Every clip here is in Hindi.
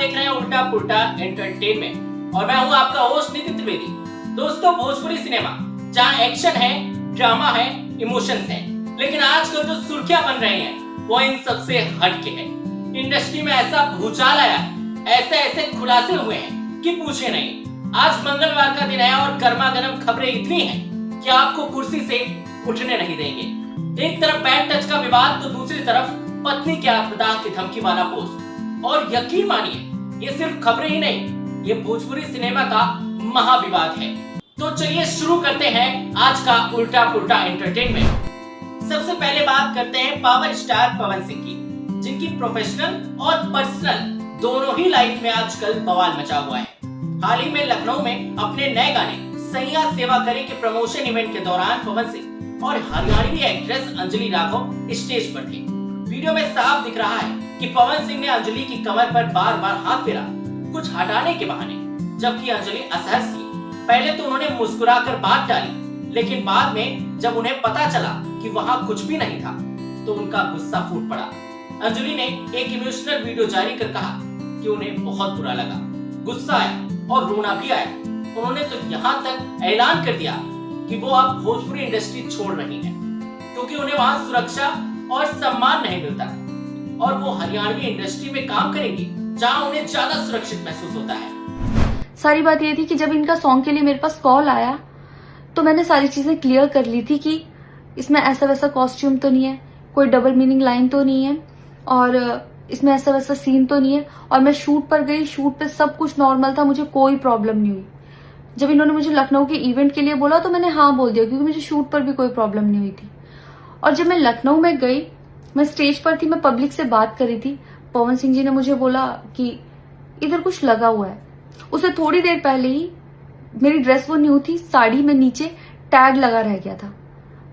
देख रहे हैं उल्टा पुल्टा एंटरटेनमेंट और मैं हूं आपका होस्ट नितिन त्रिवेदी। दोस्तों, भोजपुरी सिनेमा जहां एक्शन है, ड्रामा है, इमोशंस है, लेकिन आजकल जो सुर्खियां बन रही हैं वो इन सबसे हटके है। इंडस्ट्री में ऐसा भूचाल आया, ऐसे ऐसे खुलासे हुए हैं कि पूछे नहीं। आज मंगलवार का दिन है और गर्मा गर्म खबरें इतनी हैं कि आपको कुर्सी से उठने नहीं देंगे। एक तरफ बैड टच का विवाद तो दूसरी तरफ पत्नी के आत्मदाह की धमकी वाला पोस्ट। और यकीन मानिए, ये सिर्फ खबरें ही नहीं, ये भोजपुरी सिनेमा का महाविवाद है। तो चलिए शुरू करते हैं आज का उल्टा पुल्टा एंटरटेनमेंट। सबसे पहले बात करते हैं पावर स्टार पवन सिंह की, जिनकी प्रोफेशनल और पर्सनल दोनों ही लाइफ में आजकल बवाल मचा हुआ है। हाल ही में लखनऊ में अपने नए गाने सैया सेवा करे के प्रमोशन इवेंट के दौरान पवन सिंह और हरियाणवी एक्ट्रेस अंजलि राघव स्टेज पर थे। वीडियो में साफ दिख रहा है कि पवन सिंह ने अंजलि की कमर पर बार बार हाथ फेरा, कुछ हटाने के बहाने, जबकि अंजलि असहज थी। पहले तो उन्होंने मुस्कुराकर बात टाली, लेकिन बाद में जब उन्हें पता चला कि वहां कुछ भी नहीं था तो उनका गुस्सा फूट पड़ा। अंजलि ने एक इमोशनल वीडियो जारी कर कहा कि उन्हें बहुत बुरा लगा, गुस्सा आया और रोना भी आया। उन्होंने तो यहाँ तक ऐलान कर दिया कि वो अब भोजपुरी इंडस्ट्री छोड़ रही हैं, क्योंकि उन्हें वहां सुरक्षा और सम्मान नहीं मिलता और वो हरियाणवी इंडस्ट्री में काम करेंगी जहां उन्हें ज्यादा सुरक्षित महसूस होता है। सारी बात ये थी कि जब इनका सॉन्ग के लिए मेरे पास कॉल आया तो मैंने सारी चीजें क्लियर कर ली थी कि इसमें ऐसा वैसा कॉस्ट्यूम तो नहीं है, कोई डबल मीनिंग लाइन तो नहीं है और इसमें ऐसा वैसा सीन तो नहीं है। और मैं शूट पर गई, शूट पे सब कुछ नॉर्मल था, मुझे कोई प्रॉब्लम नहीं हुई। जब इन्होंने मुझे लखनऊ के इवेंट के लिए बोला तो मैंने हाँ बोल दिया, क्योंकि मुझे शूट पर भी कोई प्रॉब्लम नहीं हुई थी। और जब मैं लखनऊ में गई, मैं स्टेज पर थी, मैं पब्लिक से बात कर रही थी, पवन सिंह जी ने मुझे बोला कि इधर कुछ लगा हुआ है। उससे थोड़ी देर पहले ही मेरी ड्रेस वो न्यू थी, साड़ी में नीचे टैग लगा रह गया था,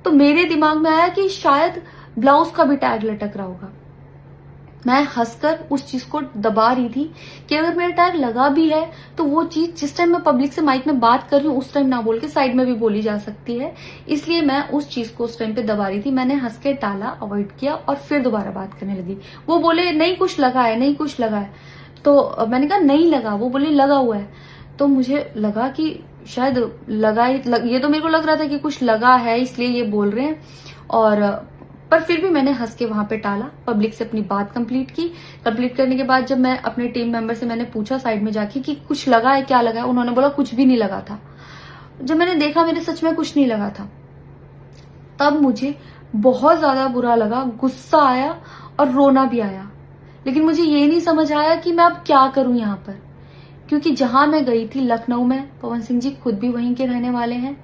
तो मेरे दिमाग में आया कि शायद ब्लाउज का भी टैग लटक रहा होगा। मैं हंसकर उस चीज को दबा रही थी कि अगर मेरा टैग लगा भी है तो वो चीज जिस टाइम मैं पब्लिक से माइक में बात कर रही हूँ उस टाइम ना बोल के साइड में भी बोली जा सकती है, इसलिए मैं उस चीज को उस टाइम पे दबा रही थी। मैंने हंस के टाला, अवॉइड किया और फिर दोबारा बात करने लगी। वो बोले नहीं कुछ लगा है, नहीं कुछ लगा है, तो मैंने कहा नहीं लगा। वो बोले लगा हुआ है। तो मुझे लगा कि शायद लगा ये तो मेरे को लग रहा था कि कुछ लगा है, इसलिए ये बोल रहे हैं। और पर फिर भी मैंने हंस के वहां पे टाला, पब्लिक से अपनी बात कंप्लीट की। कंप्लीट करने के बाद जब मैं अपने टीम मेंबर से मैंने पूछा साइड में जाके कि कुछ लगा है, क्या लगा है, उन्होंने बोला कुछ भी नहीं लगा था। जब मैंने देखा मेरे सच में कुछ नहीं लगा था, तब मुझे बहुत ज्यादा बुरा लगा, गुस्सा आया और रोना भी आया। लेकिन मुझे ये नहीं समझ आया कि मैं अब क्या करूं यहाँ पर, क्योंकि जहां मैं गई थी लखनऊ में, पवन सिंह जी खुद भी वहीं के रहने वाले हैं,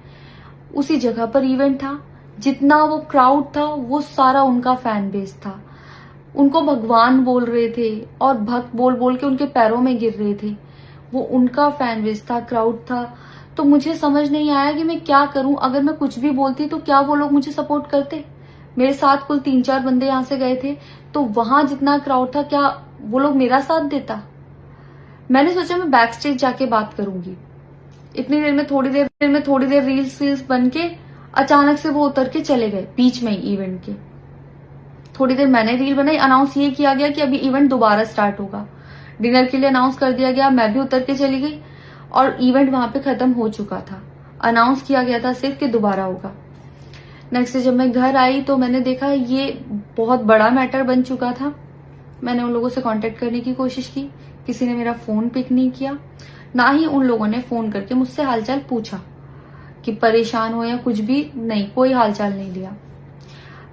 उसी जगह पर इवेंट था। जितना वो क्राउड था वो सारा उनका फैन बेस था। उनको भगवान बोल रहे थे और भक्त बोल बोल के उनके पैरों में गिर रहे थे। वो उनका फैन बेस था, क्राउड था। तो मुझे समझ नहीं आया कि मैं क्या करूं। अगर मैं कुछ भी बोलती तो क्या वो लोग मुझे सपोर्ट करते? मेरे साथ कुल 3-4 बंदे यहाँ से गए थे, तो वहां जितना क्राउड था क्या वो लोग मेरा साथ देता? मैंने सोचा मैं बैक स्टेज जाके बात करूंगी। इतनी देर में थोड़ी देर रील्स बन के अचानक से वो उतर के चले गए बीच में ही इवेंट के। थोड़ी देर मैंने रील बनाई, अनाउंस ये किया गया कि अभी इवेंट दोबारा स्टार्ट होगा। डिनर के लिए अनाउंस कर दिया गया, मैं भी उतर के चली गई और इवेंट वहां पे खत्म हो चुका था। अनाउंस किया गया था सिर्फ कि दोबारा होगा। नेक्स्ट डे जब मैं घर आई तो मैंने देखा ये बहुत बड़ा मैटर बन चुका था। मैंने उन लोगों से कांटेक्ट करने की कोशिश की, किसी ने मेरा फोन पिक नहीं किया, ना ही उन लोगों ने फोन करके मुझसे हालचाल पूछा कि परेशान हो या कुछ भी, नहीं, कोई हालचाल नहीं लिया।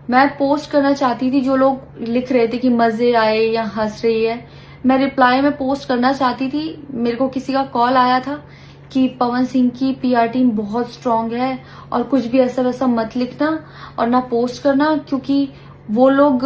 मैं पोस्ट करना चाहती थी, जो लोग लिख रहे थे कि मजे आए या हंस रही है, मैं रिप्लाई में पोस्ट करना चाहती थी। मेरे को किसी का कॉल आया था कि पवन सिंह की पीआर टीम बहुत स्ट्रांग है और कुछ भी ऐसा वैसा मत लिखना और ना पोस्ट करना, क्योंकि वो लोग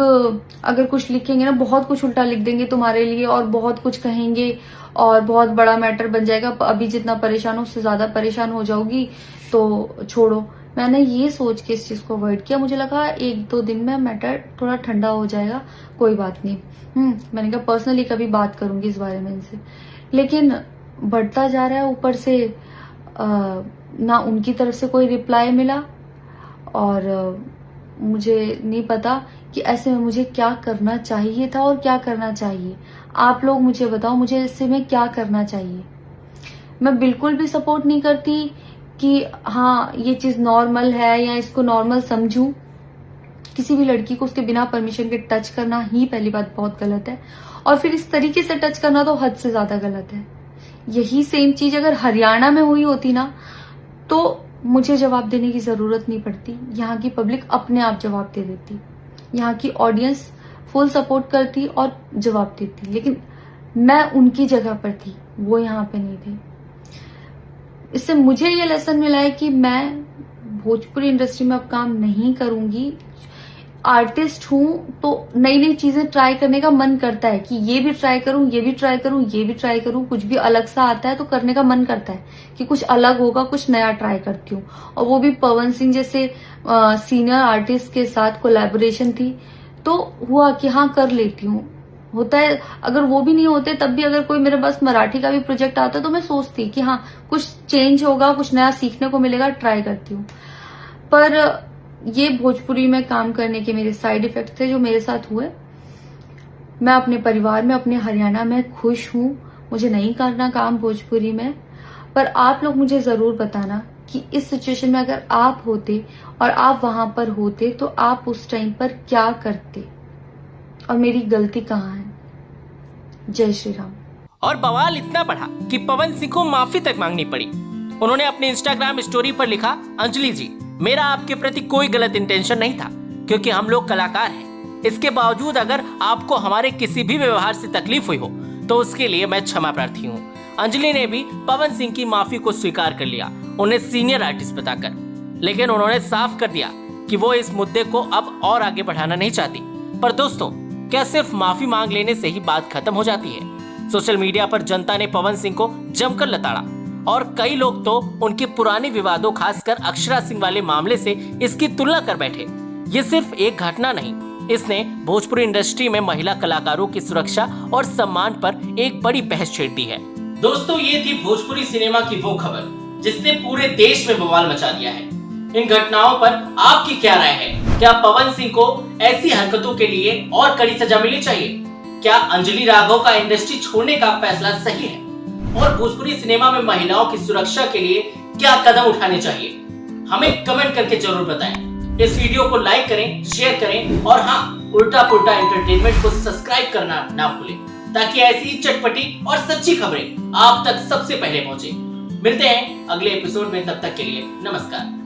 अगर कुछ लिखेंगे ना बहुत कुछ उल्टा लिख देंगे तुम्हारे लिए और बहुत कुछ कहेंगे और बहुत बड़ा मैटर बन जाएगा। अभी जितना परेशान हो उससे ज्यादा परेशान हो जाओगी, तो छोड़ो। मैंने ये सोच के इस चीज को अवॉइड किया। मुझे लगा 1-2 दिन में मैटर थोड़ा ठंडा हो जाएगा, कोई बात नहीं। मैंने कहा पर्सनली कभी बात करूंगी इस बारे में इनसे, लेकिन बढ़ता जा रहा है। ऊपर से ना उनकी तरफ से कोई रिप्लाई मिला और मुझे नहीं पता कि ऐसे में मुझे क्या करना चाहिए था और क्या करना चाहिए। आप लोग मुझे बताओ, मुझे ऐसे में क्या करना चाहिए। मैं बिल्कुल भी सपोर्ट नहीं करती कि हाँ ये चीज नॉर्मल है या इसको नॉर्मल समझूं। किसी भी लड़की को उसके बिना परमिशन के टच करना ही पहली बात बहुत गलत है, और फिर इस तरीके से टच करना तो हद से ज्यादा गलत है। यही सेम चीज अगर हरियाणा में हुई होती ना तो मुझे जवाब देने की जरूरत नहीं पड़ती। यहाँ की पब्लिक अपने आप जवाब दे देती, यहाँ की ऑडियंस फुल सपोर्ट करती और जवाब देती। लेकिन मैं उनकी जगह पर थी, वो यहाँ पे नहीं थे। इससे मुझे ये लेसन मिला है कि मैं भोजपुरी इंडस्ट्री में अब काम नहीं करूंगी। आर्टिस्ट हूं तो नई नई चीजें ट्राई करने का मन करता है कि ये भी ट्राई करूं, ये भी ट्राई करूं, ये भी ट्राई करूं। कुछ भी अलग सा आता है तो करने का मन करता है कि कुछ अलग होगा, कुछ नया ट्राई करती हूँ। और वो भी पवन सिंह जैसे सीनियर आर्टिस्ट के साथ कोलैबोरेशन थी तो हुआ कि हाँ कर लेती हूँ। होता है, अगर वो भी नहीं होते तब भी अगर कोई मेरे पास मराठी का भी प्रोजेक्ट आता तो मैं सोचती कि हाँ कुछ चेंज होगा, कुछ नया सीखने को मिलेगा, ट्राई करती हूँ। पर ये भोजपुरी में काम करने के मेरे साइड इफेक्ट थे जो मेरे साथ हुए। मैं अपने परिवार में, अपने हरियाणा में खुश हूं। मुझे नहीं करना काम भोजपुरी में। पर आप लोग मुझे जरूर बताना कि इस सिचुएशन में अगर आप होते और आप वहां पर होते तो आप उस टाइम पर क्या करते और मेरी गलती कहाँ है। जय श्री राम। और बवाल इतना बढ़ा कि पवन सिंह को माफी तक मांगनी पड़ी। उन्होंने अपने इंस्टाग्राम स्टोरी पर लिखा, अंजलि जी, मेरा आपके प्रति कोई गलत इंटेंशन नहीं था क्योंकि हम लोग कलाकार हैं। इसके बावजूद अगर आपको हमारे किसी भी व्यवहार से तकलीफ हुई हो तो उसके लिए मैं क्षमा प्रार्थी हूँ। अंजलि ने भी पवन सिंह की माफी को स्वीकार कर लिया, उन्हें सीनियर आर्टिस्ट बताकर। लेकिन उन्होंने साफ कर दिया कि वो इस मुद्दे को अब और आगे बढ़ाना नहीं चाहती। पर दोस्तों, क्या सिर्फ माफी मांग लेने से ही बात खत्म हो जाती है? सोशल मीडिया पर जनता ने पवन सिंह को जमकर लताड़ा और कई लोग तो उनके पुराने विवादों, खासकर अक्षरा सिंह वाले मामले से इसकी तुलना कर बैठे। ये सिर्फ एक घटना नहीं, इसने भोजपुरी इंडस्ट्री में महिला कलाकारों की सुरक्षा और सम्मान पर एक बड़ी बहस छेड़ दी है। दोस्तों, ये थी भोजपुरी सिनेमा की वो खबर जिसने पूरे देश में बवाल मचा दिया है। इन घटनाओं पर आपकी क्या राय है? क्या पवन सिंह को ऐसी हरकतों के लिए और कड़ी सजा मिलनी चाहिए? क्या अंजलि राघव का इंडस्ट्री छोड़ने का फैसला सही है? और भोजपुरी सिनेमा में महिलाओं की सुरक्षा के लिए क्या कदम उठाने चाहिए? हमें कमेंट करके जरूर बताएं। इस वीडियो को लाइक करें, शेयर करें और हाँ, उल्टा पुल्टा एंटरटेनमेंट को सब्सक्राइब करना ना भूलें ताकि ऐसी चटपटी और सच्ची खबरें आप तक सबसे पहले पहुंचे। मिलते हैं अगले एपिसोड में, तब तक के लिए नमस्कार।